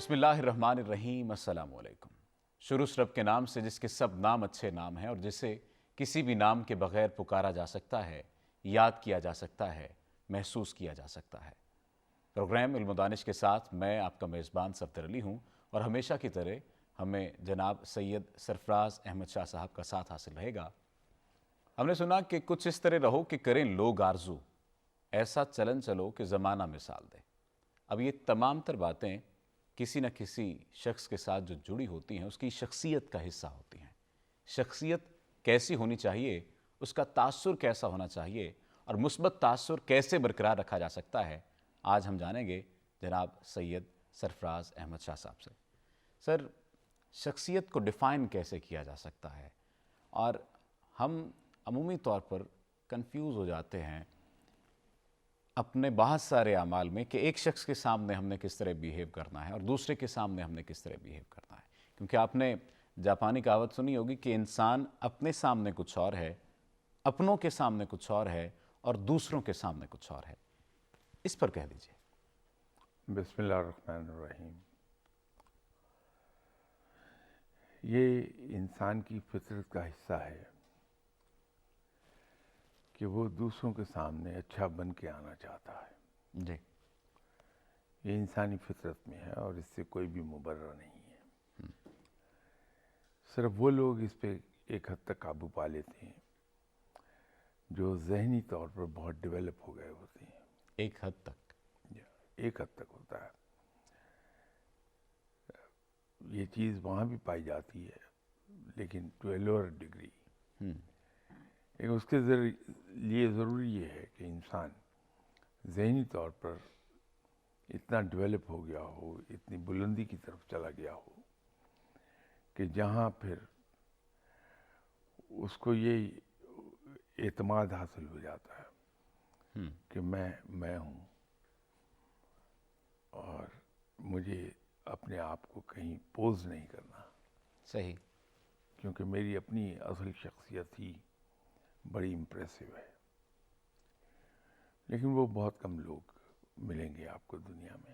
بسم اللہ الرحمن الرحیم۔ السلام علیکم۔ شروع رب کے نام سے جس کے سب نام اچھے نام ہیں اور جسے کسی بھی نام کے بغیر پکارا جا سکتا ہے، یاد کیا جا سکتا ہے، محسوس کیا جا سکتا ہے۔ پروگرام علم و دانش کے ساتھ میں آپ کا میزبان صفدر علی ہوں اور ہمیشہ کی طرح ہمیں جناب سید سرفراز احمد شاہ صاحب کا ساتھ حاصل رہے گا۔ ہم نے سنا کہ کچھ اس طرح رہو کہ کریں لوگ آرزو، ایسا چلن چلو کہ زمانہ مثال دے۔ اب یہ تمام تر باتیں کسی نہ کسی شخص کے ساتھ جو جڑی ہوتی ہیں اس کی شخصیت کا حصہ ہوتی ہیں۔ شخصیت کیسی ہونی چاہیے، اس کا تاثر کیسا ہونا چاہیے اور مثبت تاثر کیسے برقرار رکھا جا سکتا ہے، آج ہم جانیں گے جناب سید سرفراز احمد شاہ صاحب سے۔ سر، شخصیت کو ڈیفائن کیسے کیا جا سکتا ہے؟ اور ہم عمومی طور پر کنفیوز ہو جاتے ہیں اپنے بہت سارے اعمال میں کہ ایک شخص کے سامنے ہم نے کس طرح بیہیو کرنا ہے اور دوسرے کے سامنے ہم نے کس طرح بیہیو کرنا ہے۔ کیونکہ آپ نے جاپانی کہاوت سنی ہوگی کہ انسان اپنے سامنے کچھ اور ہے، اپنوں کے سامنے کچھ اور ہے اور دوسروں کے سامنے کچھ اور ہے۔ اس پر کہہ دیجئے۔ بسم اللہ الرحمن الرحیم۔ یہ انسان کی فطرت کا حصہ ہے کہ وہ دوسروں کے سامنے اچھا بن کے آنا چاہتا ہے۔ جی، یہ انسانی فطرت میں ہے اور اس سے کوئی بھی مبرر نہیں ہے۔ صرف وہ لوگ اس پہ ایک حد تک قابو پا لیتے ہیں جو ذہنی طور پر بہت ڈیولپ ہو گئے ہوتے ہیں۔ ایک حد تک۔ ایک حد تک ہوتا ہے۔ یہ چیز وہاں بھی پائی جاتی ہے لیکن ٹو اے لوور ڈگری۔ لیکن اس کے لیے ضروری یہ ہے کہ انسان ذہنی طور پر اتنا ڈیولپ ہو گیا ہو، اتنی بلندی کی طرف چلا گیا ہو کہ جہاں پھر اس کو یہ اعتماد حاصل ہو جاتا ہے کہ میں ہوں اور مجھے اپنے آپ کو کہیں پوز نہیں کرنا، صحیح۔ کیونکہ میری اپنی اصل شخصیت ہی بڑی امپریسو ہے۔ لیکن وہ بہت کم لوگ ملیں گے آپ کو دنیا میں۔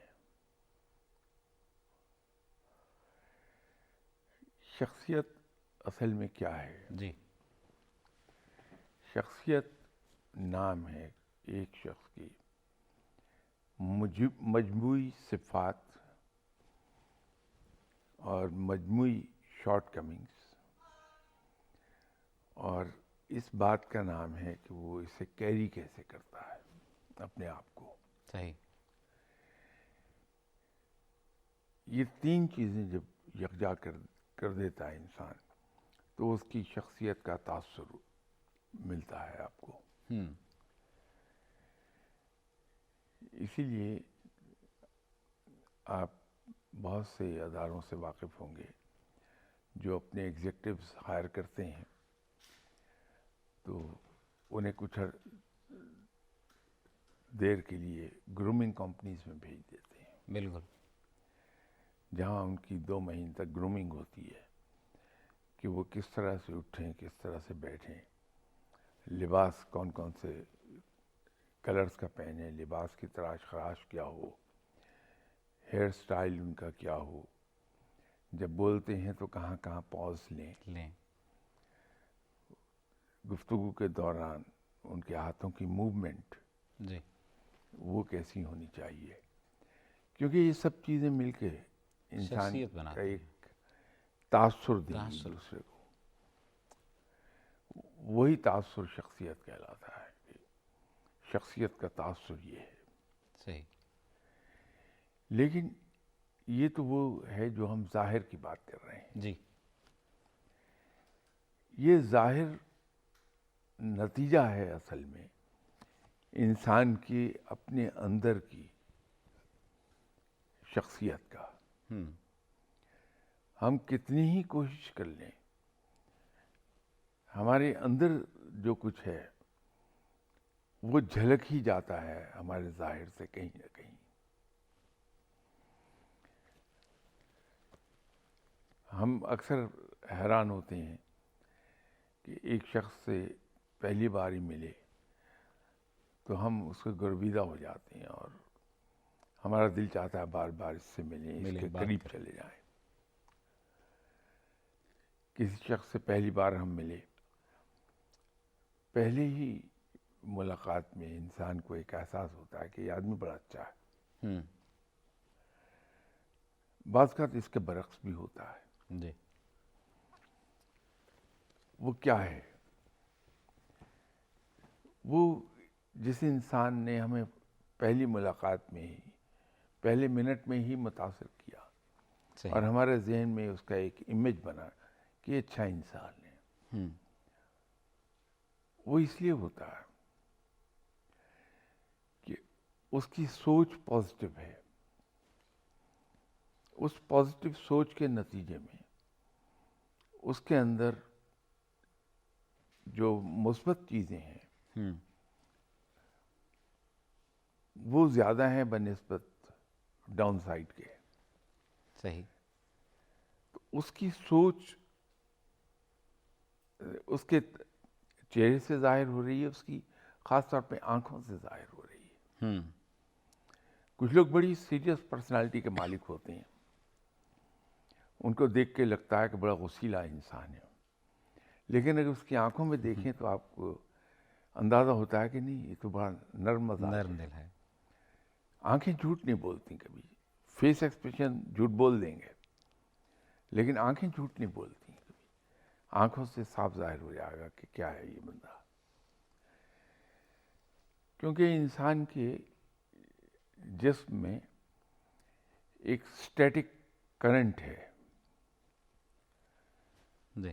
شخصیت اصل میں کیا ہے؟ جی، شخصیت نام ہے ایک شخص کی مجموعی صفات اور مجموعی شارٹ کمنگز، اور اس بات کا نام ہے کہ وہ اسے کیری کیسے کرتا ہے اپنے آپ کو۔ صحیح۔ یہ تین چیزیں جب یکجا کر دیتا ہے انسان تو اس کی شخصیت کا تاثر ملتا ہے آپ کو۔ اسی لیے آپ بہت سے اداروں سے واقف ہوں گے جو اپنے ایگزیکٹوز ہائر کرتے ہیں تو انہیں کچھ دیر کے لیے گرومنگ کمپنیز میں بھیج دیتے ہیں، بالکل۔ جہاں ان کی 2 مہینے تک گرومنگ ہوتی ہے کہ وہ کس طرح سے اٹھیں، کس طرح سے بیٹھیں، لباس کون کون سے کلرز کا پہنیں، لباس کی تراش خراش کیا ہو، ہیئر سٹائل ان کا کیا ہو، جب بولتے ہیں تو کہاں کہاں پاز لیں، گفتگو کے دوران ان کے ہاتھوں کی موومنٹ جی، وہ کیسی ہونی چاہیے، کیونکہ یہ سب چیزیں مل کے انسان شخصیت کا بناتی ہیں۔ ایک تاثر دیں گی دوسرے کو۔ وہی تاثر شخصیت کہلاتا ہے کہ شخصیت کا تاثر یہ ہے۔ صحیح۔ لیکن یہ تو وہ ہے جو ہم ظاہر کی بات کر رہے ہیں۔ جی، یہ ظاہر نتیجہ ہے اصل میں انسان کے اپنے اندر کی شخصیت کا۔ ہم کتنی ہی کوشش کر لیں، ہمارے اندر جو کچھ ہے وہ جھلک ہی جاتا ہے ہمارے ظاہر سے کہیں نہ کہیں۔ ہم اکثر حیران ہوتے ہیں کہ ایک شخص سے پہلی بار ہی ملے تو ہم اس سے گرویدہ ہو جاتے ہیں اور ہمارا دل چاہتا ہے بار بار اس سے ملیں، اس ملیں، کے بات قریب کریں۔ چلے جائیں۔ کسی شخص سے پہلی بار ہم ملے، پہلے ہی ملاقات میں انسان کو ایک احساس ہوتا ہے کہ یہ آدمی بڑا اچھا ہے۔ ہوں، بعض اوقات اس کے برعکس بھی ہوتا ہے۔ جی، وہ کیا ہے؟ وہ جس انسان نے ہمیں پہلی ملاقات میں ہی، پہلے منٹ میں ہی متاثر کیا اور صحیح۔ ہمارے ذہن میں اس کا ایک امیج بنا کہ یہ اچھا انسان ہے، ہوں، وہ اس لیے ہوتا ہے کہ اس کی سوچ پازیٹیو ہے۔ اس پازیٹیو سوچ کے نتیجے میں اس کے اندر جو مثبت چیزیں ہیں ہوں، وہ زیادہ ہیں بنسبت ڈاؤن سائڈ کے۔ صحیح۔ تو اس کی سوچ اس کے چہرے سے ظاہر ہو رہی ہے، اس کی خاص طور پہ آنکھوں سے ظاہر ہو رہی ہے۔ ہوں، کچھ لوگ بڑی سیریس پرسنالٹی کے مالک ہوتے ہیں، ان کو دیکھ کے لگتا ہے کہ بڑا غصیلا انسان ہے، لیکن اگر اس کی آنکھوں میں دیکھیں تو آپ کو اندازہ ہوتا ہے کہ نہیں، یہ تو بڑا نرم مزاج نرم ہے۔ دل ہے۔ آنکھیں جھوٹ نہیں بولتی کبھی، فیس ایکسپریشن جھوٹ بول دیں گے لیکن آنکھیں جھوٹ نہیں بولتی کبھی۔ آنکھوں سے صاف ظاہر ہو جائے گا کہ کیا ہے یہ بندہ، کیونکہ انسان کے جسم میں ایک اسٹیٹک کرنٹ ہے، جی،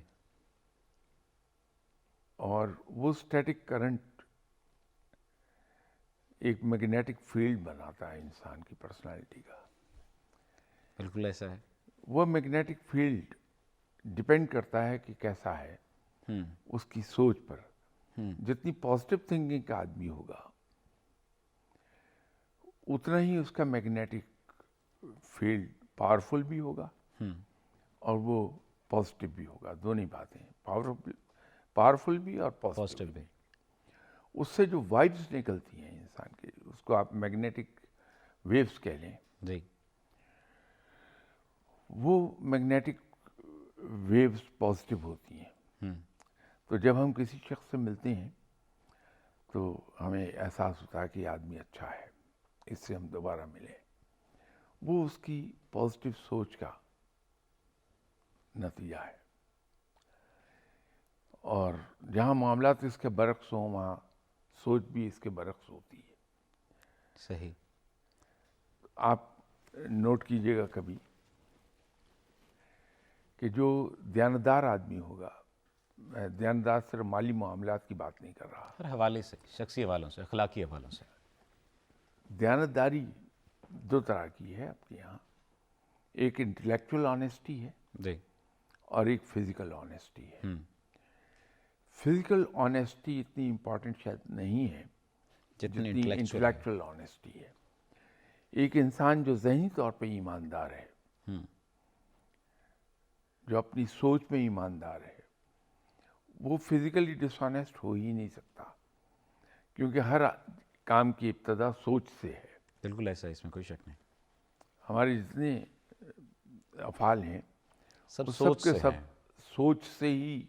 اور وہ اسٹیٹک کرنٹ ایک میگنیٹک فیلڈ بناتا ہے انسان کی پرسنالٹی کا۔ بالکل ایسا ہے۔ وہ میگنیٹک فیلڈ ڈپینڈ کرتا ہے کہ کیسا ہے ہوں، اس کی سوچ پر۔ ہوں، جتنی پازیٹیو تھنکنگ کا آدمی ہوگا اتنا ہی اس کا میگنیٹک فیلڈ پاورفل بھی ہوگا ہوں، اور وہ پازیٹیو بھی ہوگا۔ دونوں باتیں، پاورفل بھی اور پازیٹیو پازیٹیو بھی۔ بھی۔ اس سے جو وائبس نکلتی ہیں انسان کے، اس کو آپ میگنیٹک ویوز کہہ لیں، جی، وہ میگنیٹک ویوز پازیٹیو ہوتی ہیں۔ ہوں، تو جب ہم کسی شخص سے ملتے ہیں تو ہمیں احساس ہوتا ہے کہ یہ آدمی اچھا ہے، اس سے ہم دوبارہ ملیں۔ وہ اس کی پازیٹیو سوچ کا نتیجہ ہے، اور جہاں معاملات اس کے برعکس ہوں وہاں سوچ بھی اس کے برعکس ہوتی ہے۔ صحیح۔ آپ نوٹ کیجئے گا کبھی کہ جو دیانتدار آدمی ہوگا، میں دیانتدار صرف مالی معاملات کی بات نہیں کر رہا، ہر حوالے سے، شخصی حوالوں سے، اخلاقی حوالوں سے۔ دیانتداری دو طرح کی ہے آپ کے یہاں، ایک انٹلیکچوئل آنیسٹی ہے جی، اور ایک فزیکل آنیسٹی ہے۔ ہوں، فزیکل آنیسٹی اتنی امپورٹنٹ شاید نہیں ہے جتنی جتنی انٹلیکچوئل ہے۔ انٹلیکچوئل آنیسٹی ہے۔ ایک انسان جو ذہنی طور پہ ایماندار ہے، ہوں، جو اپنی سوچ میں ایماندار ہے، وہ فزیکلی ڈس آنیسٹ ہو ہی نہیں سکتا، کیونکہ ہر کام کی ابتدا سوچ سے ہے۔ بالکل ایسا ہے، اس میں کوئی شک نہیں۔ ہمارے جتنے افعال ہیں سب وہ سوچ کے سے سب ہیں۔ سوچ سے ہی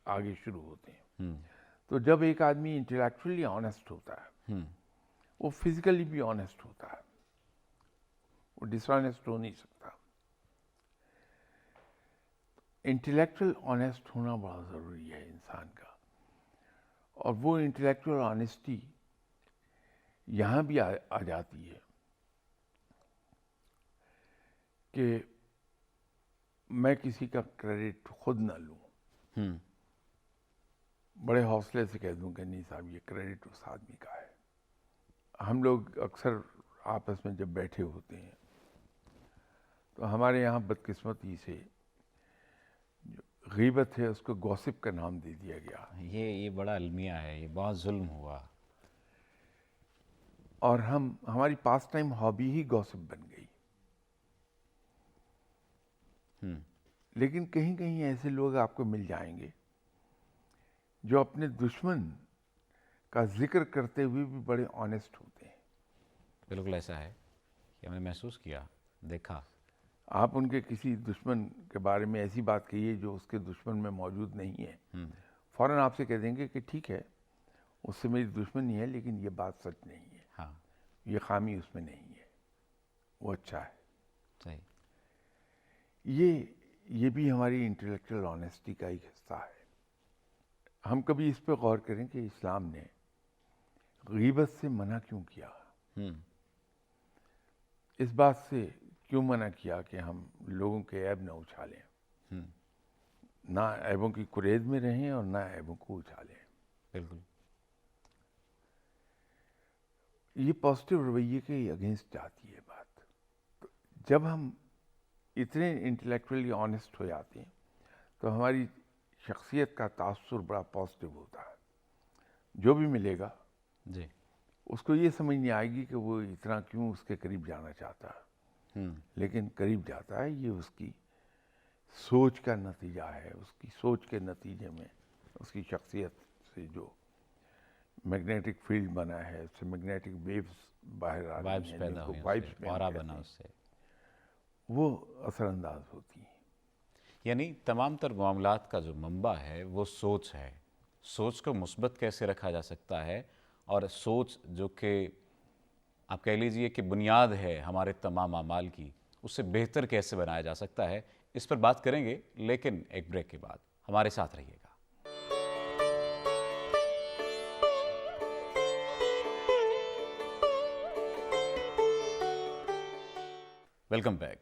آگے شروع ہوتے ہیں۔ ہوں، تو جب ایک آدمی انٹلیکچولی آنیسٹ ہوتا ہے، ہوں، وہ فزیکلی بھی آنیسٹ ہوتا ہے، وہ ڈس آنیسٹ ہو نہیں سکتا۔ انٹلیکچوئل آنیسٹ ہونا بڑا ضروری ہے انسان کا، اور وہ انٹلیکچوئل آنیسٹی یہاں بھی آ جاتی ہے کہ میں کسی کا کریڈٹ خود نہ لوں، ہوں، بڑے حوصلے سے کہہ دوں کہ نہیں صاحب یہ کریڈٹ اس آدمی کا ہے۔ ہم لوگ اکثر آپس میں جب بیٹھے ہوتے ہیں تو ہمارے یہاں بدقسمتی سے جو غیبت ہے اس کو گوسپ کا نام دے دیا گیا، یہ بڑا المیہ ہے، یہ بہت ظلم ہوا۔ اور ہماری پاس ٹائم ہابی ہی گوسپ بن گئی۔ ہوں، لیکن کہیں کہیں ایسے لوگ آپ کو مل جائیں گے جو اپنے دشمن کا ذکر کرتے ہوئے بھی بڑے آنیسٹ ہوتے ہیں۔ بالکل ایسا ہے کہ ہم نے محسوس کیا، دیکھا. آپ ان کے کسی دشمن کے بارے میں ایسی بات کہیے جو اس کے دشمن میں موجود نہیں ہے، فوراً آپ سے کہہ دیں گے کہ ٹھیک ہے اس سے میری دشمنی ہے لیکن یہ بات سچ نہیں ہے، ہاں یہ خامی اس میں نہیں ہے، وہ اچھا ہے. صحیح. یہ بھی ہماری انٹلیکچوئل آنیسٹی کا ایک حصہ ہے. ہم کبھی اس پہ غور کریں کہ اسلام نے غیبت سے منع کیوں کیا، اس بات سے کیوں منع کیا کہ ہم لوگوں کے عیب نہ اچھالیں، نہ عیبوں کی کریز میں رہیں اور نہ عیبوں کو اچھالیں. بالکل. یہ پازیٹیو رویے کے اگینسٹ جاتی ہے بات. تو جب ہم اتنے انٹلیکچولی آنیسٹ ہو جاتے ہیں تو ہماری شخصیت کا تاثر بڑا پازیٹیو ہوتا ہے. جو بھی ملے گا جی. اس کو یہ سمجھ نہیں آئے گی کہ وہ اتنا کیوں اس کے قریب جانا چاہتا ہے، لیکن قریب جاتا ہے. یہ اس کی سوچ کا نتیجہ ہے، اس کی سوچ کے نتیجے میں اس کی شخصیت سے جو میگنیٹک فیلڈ بنا ہے، اس سے میگنیٹک ویوز باہر آ رہی وائبس ہیں، جن پیدا کو ہوئی، وائبس میں ہم اورا کہتے بنا ہیں، اس سے. وہ اثر انداز ہوتی ہیں. یعنی تمام تر معاملات کا جو منبع ہے وہ سوچ ہے. سوچ کو مثبت کیسے رکھا جا سکتا ہے، اور سوچ جو کہ آپ کہہ لیجئے کہ بنیاد ہے ہمارے تمام اعمال کی، اسے بہتر کیسے بنایا جا سکتا ہے، اس پر بات کریں گے لیکن ایک بریک کے بعد. ہمارے ساتھ رہیے گا. Welcome back.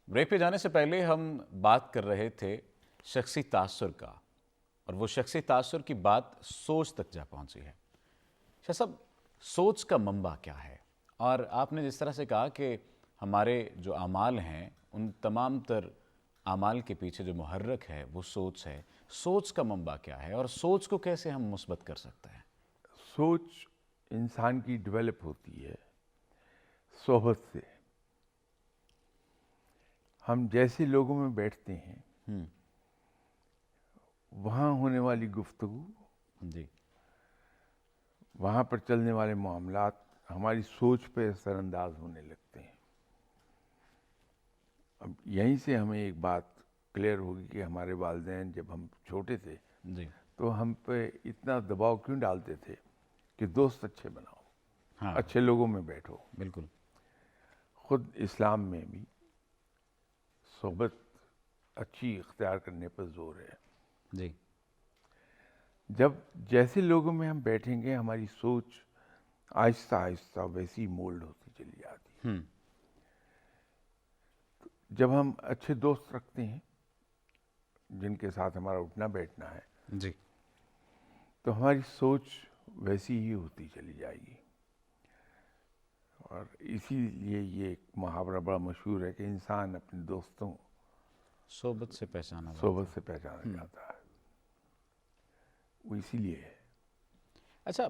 بریک پہ جانے سے پہلے ہم بات کر رہے تھے شخصی تاثر کا، اور وہ شخصی تاثر کی بات سوچ تک جا پہنچی ہے. شاہ صاحب، سوچ کا منبع کیا ہے؟ اور آپ نے جس طرح سے کہا کہ ہمارے جو اعمال ہیں ان تمام تر اعمال کے پیچھے جو محرک ہے وہ سوچ ہے. سوچ کا منبع کیا ہے اور سوچ کو کیسے ہم مثبت کر سکتے ہیں؟ سوچ انسان کی ڈیولپ ہوتی ہے صحبت سے. ہم جیسے لوگوں میں بیٹھتے ہیں وہاں ہونے والی گفتگو، جی. وہاں پر چلنے والے معاملات ہماری سوچ پہ اثر انداز ہونے لگتے ہیں. اب یہیں سے ہمیں ایک بات کلیئر ہوگی کہ ہمارے والدین جب ہم چھوٹے تھے جی. تو ہم پہ اتنا دباؤ کیوں ڈالتے تھے کہ دوست اچھے بناؤ، ہاں اچھے لوگوں میں بیٹھو. بالکل. خود اسلام میں بھی صحبت اچھی اختیار کرنے پر زور ہے. جی. جب جیسے لوگوں میں ہم بیٹھیں گے ہماری سوچ آہستہ آہستہ ویسی مولڈ ہوتی چلی جاتی ہے. جب ہم اچھے دوست رکھتے ہیں جن کے ساتھ ہمارا اٹھنا بیٹھنا ہے جی. تو ہماری سوچ ویسی ہی ہوتی چلی جائے گی. اور اسی لیے یہ ایک محاورہ بڑا مشہور ہے کہ انسان اپنے دوستوں صحبت سے پہچانا جاتا صحبت ہے. سے پہچانا جاتا ہے. وہ اسی لیے ہے. اچھا،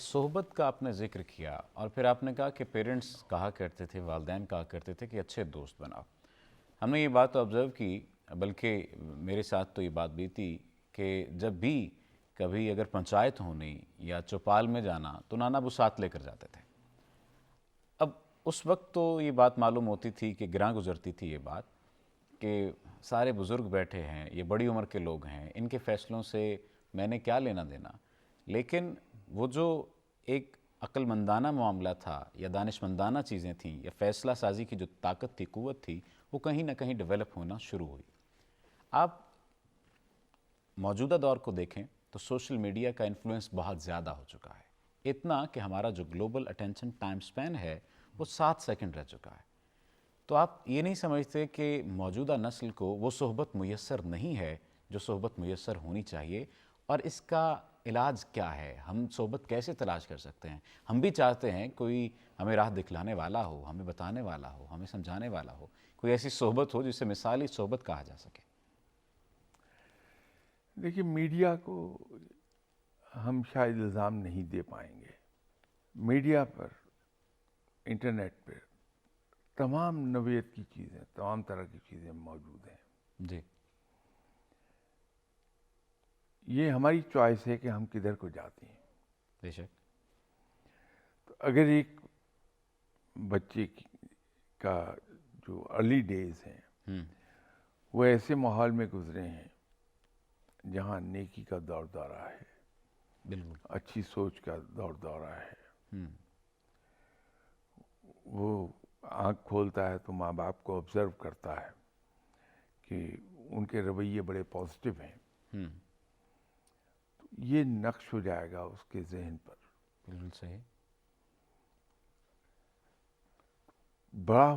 صحبت کا آپ نے ذکر کیا اور پھر آپ نے کہا کہ پیرنٹس کہا کرتے تھے، والدین کہا کرتے تھے کہ اچھے دوست بناؤ. ہم نے یہ بات تو آبزرو کی، بلکہ میرے ساتھ تو یہ بات بھی تھی کہ جب بھی کبھی اگر پنچایت ہونی یا چوپال میں جانا تو نانا ابو ساتھ لے کر جاتے تھے. اب اس وقت تو یہ بات معلوم ہوتی تھی کہ گراں گزرتی تھی یہ بات کہ سارے بزرگ بیٹھے ہیں، یہ بڑی عمر کے لوگ ہیں، ان کے فیصلوں سے میں نے کیا لینا دینا. لیکن وہ جو ایک عقل مندانہ معاملہ تھا یا دانش مندانہ چیزیں تھیں یا فیصلہ سازی کی جو طاقت تھی، قوت تھی، وہ کہیں نہ کہیں ڈیولپ ہونا شروع ہوئی. آپ موجودہ دور کو دیکھیں تو سوشل میڈیا کا انفلوئنس بہت زیادہ ہو چکا ہے، اتنا کہ ہمارا جو گلوبل اٹینشن ٹائم سپین ہے وہ 7 سیکنڈ رہ چکا ہے. تو آپ یہ نہیں سمجھتے کہ موجودہ نسل کو وہ صحبت میسر نہیں ہے جو صحبت میسر ہونی چاہیے؟ اور اس کا علاج کیا ہے؟ ہم صحبت کیسے تلاش کر سکتے ہیں؟ ہم بھی چاہتے ہیں کوئی ہمیں راہ دکھلانے والا ہو، ہمیں بتانے والا ہو، ہمیں سمجھانے والا ہو، کوئی ایسی صحبت ہو جسے مثالی صحبت کہا جا سکے. دیکھیے، میڈیا کو ہم شاید الزام نہیں دے پائیں گے. میڈیا پر، انٹرنیٹ پہ تمام نوعیت کی چیزیں، تمام طرح کی چیزیں موجود ہیں. جی. یہ ہماری چوائس ہے کہ ہم کدھر کو جاتے ہیں. بے شک. تو اگر ایک بچے کا جو ارلی ڈیز ہیں وہ ایسے ماحول میں گزرے ہیں جہاں نیکی کا دور دورہ ہے، بالکل، اچھی سوچ کا دور دورہ ہے. وہ آنکھ کھولتا ہے تو ماں باپ کو آبزرو کرتا ہے کہ ان کے رویے بڑے پازیٹیو ہیں. یہ نقش ہو جائے گا اس کے ذہن پر. بالکل صحیح. بڑا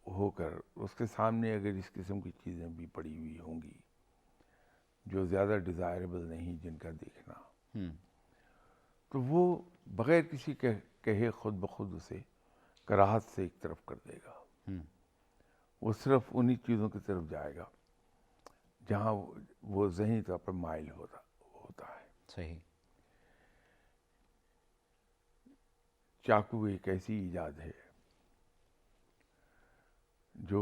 ہو کر اس کے سامنے اگر اس قسم کی چیزیں بھی پڑی ہوئی ہوں گی جو زیادہ ڈیزائربل نہیں جن کا دیکھنا، تو وہ بغیر کسی کہے خود بخود اسے کراہت سے ایک طرف کر دے گا. وہ صرف انہی چیزوں کی طرف جائے گا جہاں وہ ذہنی طور پر مائل ہوتا ہے. صحیح. چاقو ایک ایسی ایجاد ہے جو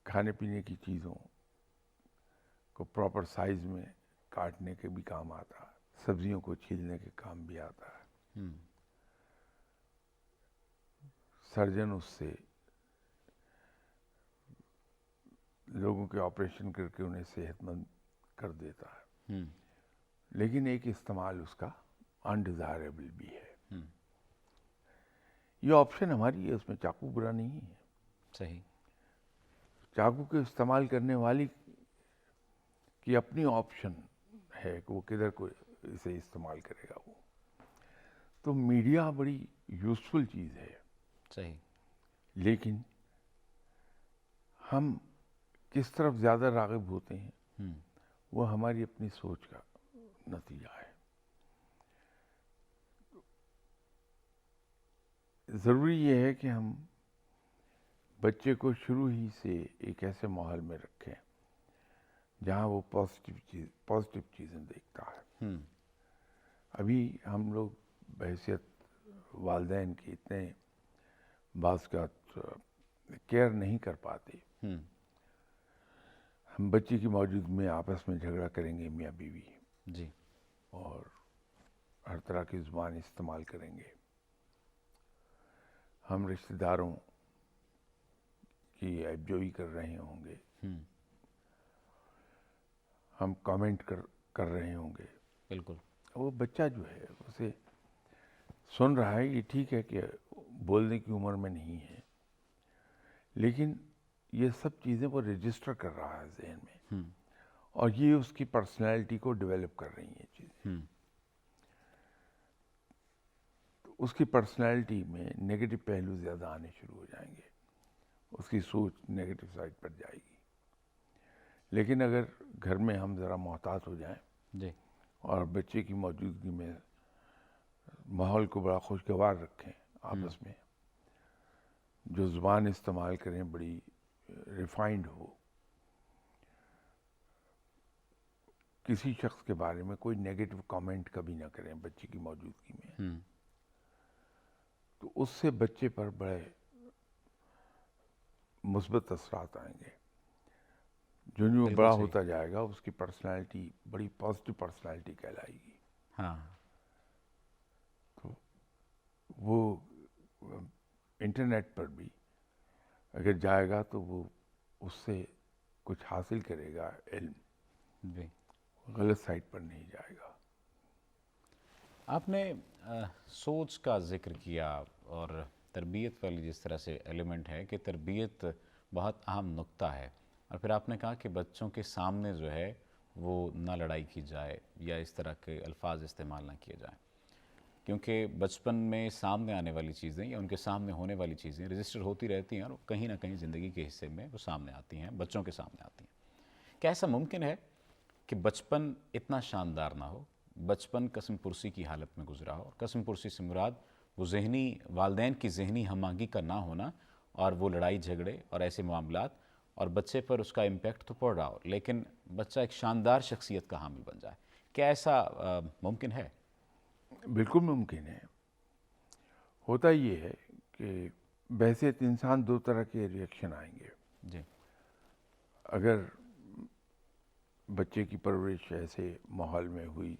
کھانے پینے کی چیزوں کو پراپر سائز میں کاٹنے کے بھی کام آتا ہے، سبزیوں کو چھیلنے کے کام بھی آتا ہے. سرجن اس سے لوگوں کے آپریشن کر کے انہیں صحت مند کر دیتا ہے. لیکن ایک استعمال اس کا انڈیزائربل بھی ہے. یہ آپشن ہماری ہے، اس میں چاقو برا نہیں ہے. صحیح. چاقو کے استعمال کرنے والی کی اپنی آپشن ہے کہ وہ کدھر کو اسے استعمال کرے گا. وہ تو میڈیا بڑی یوزفل چیز ہے. صحیح. لیکن ہم کس طرف زیادہ راغب ہوتے ہیں وہ ہماری اپنی سوچ کا نتیجہ ہے. ضروری یہ ہے کہ ہم بچے کو شروع ہی سے ایک ایسے ماحول میں رکھیں جہاں وہ پازیٹیو چیزیں دیکھتا ہے. ابھی ہم لوگ بحیثیت والدین کے اتنے بعض کا کیئر نہیں کر پاتے. ہم بچے کی موجودگی میں آپس میں جھگڑا کریں گے میاں بیوی جی. اور ہر طرح کی زبان استعمال کریں گے. ہم رشتہ داروں کی عیب جوئی کر رہے ہوں گے. ہم کامنٹ کر رہے ہوں گے. بالکل. وہ بچہ جو ہے اسے سن رہا ہے. یہ ٹھیک ہے کہ بولنے کی عمر میں نہیں ہے، لیکن یہ سب چیزیں وہ رجسٹر کر رہا ہے ذہن میں، اور یہ اس کی پرسنالٹی کو ڈیولپ کر رہی ہیں چیزیں. تو اس کی پرسنالٹی میں نیگیٹو پہلو زیادہ آنے شروع ہو جائیں گے، اس کی سوچ نیگیٹو سائڈ پر جائے گی. لیکن اگر گھر میں ہم ذرا محتاط ہو جائیں جی. اور بچے کی موجودگی میں ماحول کو بڑا خوشگوار رکھیں، آپس میں جو زبان استعمال کریں بڑی ریفائنڈ ہو، کسی شخص کے بارے میں کوئی نیگیٹو کامنٹ کبھی نہ کریں بچے کی موجودگی میں، تو اس سے بچے پر بڑے مثبت اثرات آئیں گے. جو وہ بڑا ہوتا جائے گا اس کی پرسنالٹی بڑی پازیٹیو پرسنالٹی کہلائے گی. تو وہ انٹرنیٹ پر بھی اگر جائے گا تو وہ اس سے کچھ حاصل کرے گا علم، غلط سائٹ پر نہیں جائے گا. آپ نے سوچ کا ذکر کیا اور تربیت والی جس طرح سے ایلیمنٹ ہے کہ تربیت بہت اہم نقطہ ہے، اور پھر آپ نے کہا کہ بچوں کے سامنے جو ہے وہ نہ لڑائی کی جائے یا اس طرح کے الفاظ استعمال نہ کیے جائیں، کیونکہ بچپن میں سامنے آنے والی چیزیں یا ان کے سامنے ہونے والی چیزیں رجسٹر ہوتی رہتی ہیں اور کہیں نہ کہیں زندگی کے حصے میں وہ سامنے آتی ہیں، بچوں کے سامنے آتی ہیں. کیا ایسا ممکن ہے کہ بچپن اتنا شاندار نہ ہو، بچپن قسم پرسی کی حالت میں گزرا ہو؟ قسم پرسی سے مراد وہ ذہنی والدین کی ذہنی ہم آہنگی کا نہ ہونا اور وہ لڑائی جھگڑے اور ایسے معاملات، اور بچے پر اس کا امپیکٹ تو پڑ رہا ہو لیکن بچہ ایک شاندار شخصیت کا حامل بن جائے. کیا ایسا ممکن ہے؟ بالکل ممکن ہے. ہوتا یہ ہے کہ بحیثیت انسان دو طرح کے ریئیکشن آئیں گے. جی. اگر بچے کی پرورش ایسے ماحول میں ہوئی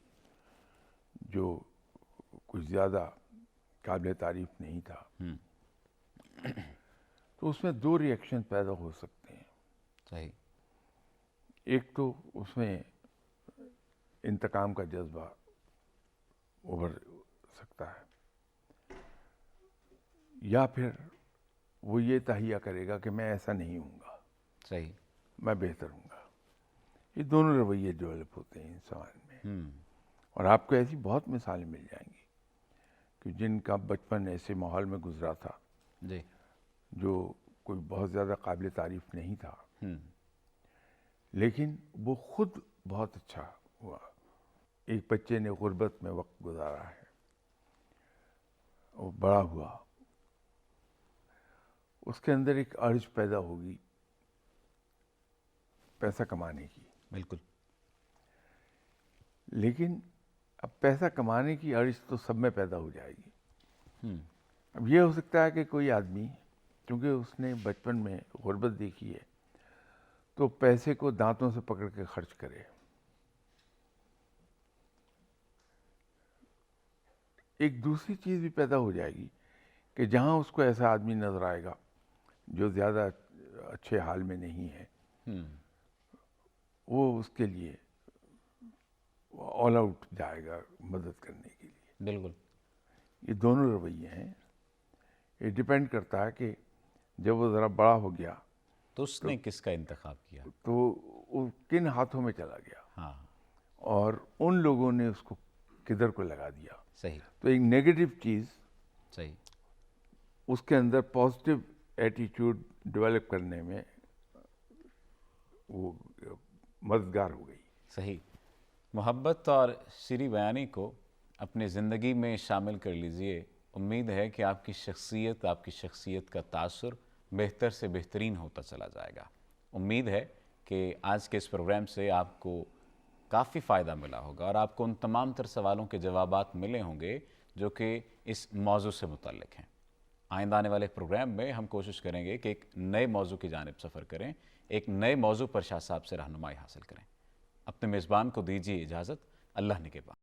جو کچھ زیادہ قابل تعریف نہیں تھا تو اس میں دو ریئیکشن پیدا ہو سکتے ہیں. صحیح. ایک تو اس میں انتقام کا جذبہ ابھر سکتا ہے، یا پھر وہ یہ تہیہ کرے گا کہ میں ایسا نہیں ہوں گا، صحیح. میں بہتر ہوں گا. یہ دونوں رویے ڈیولپ ہوتے ہیں انسان میں. اور آپ کو ایسی بہت مثالیں مل جائیں گی کہ جن کا بچپن ایسے ماحول میں گزرا تھا جی. جو کوئی بہت زیادہ قابل تعریف نہیں تھا، لیکن وہ خود بہت اچھا ہوا. ایک بچے نے غربت میں وقت گزارا ہے، وہ بڑا ہوا، اس کے اندر ایک ارج پیدا ہوگی پیسہ کمانے کی. بالکل. لیکن اب پیسہ کمانے کی ارج تو سب میں پیدا ہو جائے گی. اب یہ ہو سکتا ہے کہ کوئی آدمی کیونکہ اس نے بچپن میں غربت دیکھی ہے تو پیسے کو دانتوں سے پکڑ کے خرچ کرے. ایک دوسری چیز بھی پیدا ہو جائے گی کہ جہاں اس کو ایسا آدمی نظر آئے گا جو زیادہ اچھے حال میں نہیں ہے، وہ اس کے لیے آل آؤٹ جائے گا مدد کرنے کے لیے. بالکل. یہ دونوں رویے ہیں. یہ ڈیپینڈ کرتا ہے کہ جب وہ ذرا بڑا ہو گیا تو اس نے کس کا انتخاب کیا، تو وہ کن ہاتھوں میں چلا گیا، ہاں. اور ان لوگوں نے اس کو کدھر کو لگا دیا. صحیح. تو ایک نیگیٹو چیز صحیح. اس کے اندر پازیٹیو ایٹیٹیوڈ ڈیولپ کرنے میں وہ مددگار ہو گئی. صحیح. محبت اور شعری بیانی کو اپنی زندگی میں شامل کر لیجئے. امید ہے کہ آپ کی شخصیت کا تاثر بہتر سے بہترین ہوتا چلا جائے گا. امید ہے کہ آج کے اس پروگرام سے آپ کو کافی فائدہ ملا ہوگا اور آپ کو ان تمام تر سوالوں کے جوابات ملے ہوں گے جو کہ اس موضوع سے متعلق ہیں. آئندہ آنے والے پروگرام میں ہم کوشش کریں گے کہ ایک نئے موضوع کی جانب سفر کریں، ایک نئے موضوع پر شاہ صاحب سے رہنمائی حاصل کریں. اپنے میزبان کو دیجیے اجازت. اللہ نگہبان.